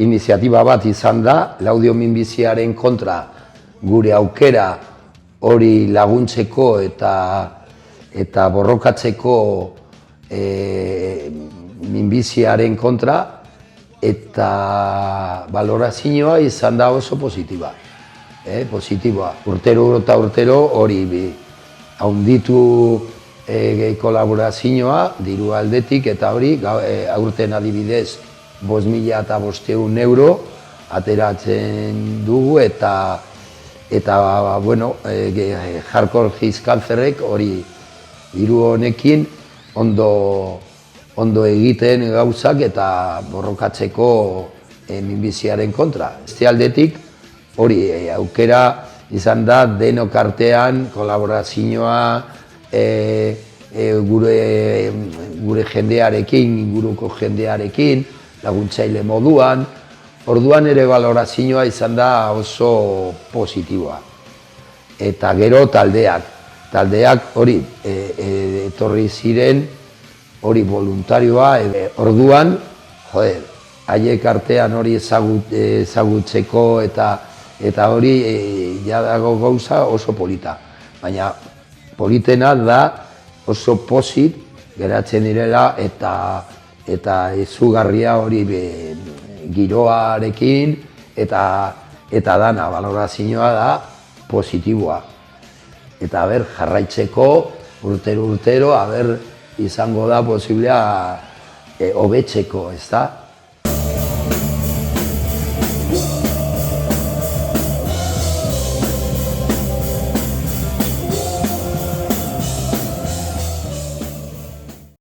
iniziatiba bat izan da, Laudio minbiziaren kontra gure aukera hori laguntzeko eta borrokatzeko minbiziaren kontra, eta balorazioa izan da oso positiboa. Urtero eta urtero hori haunditu kolaborazioa, diru aldetik, eta hori aurten adibidez 5.500 euro ateratzen dugu, eta Hardcore Fiskaltzerrek hori diru honekin ondo egiten gauzak eta borrokatzeko minbiziaren kontra. Beste aldetik hori aukera izan da denok artean kolaborazioa gure jendearekin, inguruko jendearekin, laguntzaile moduan. Orduan ere balorazioa izan da oso positiboa. Eta gero taldeak hori etorri ziren, hori voluntarioa, orduan, haiek artean hori ezagutzeko eta hori dago gauza oso polita. Baina politena da oso posit geratzen direla eta izugarria hori giroarekin eta dana balorazioa da positiboa. Eta jarraitzeko urtero izango da posiblea hobetzeko, ezta?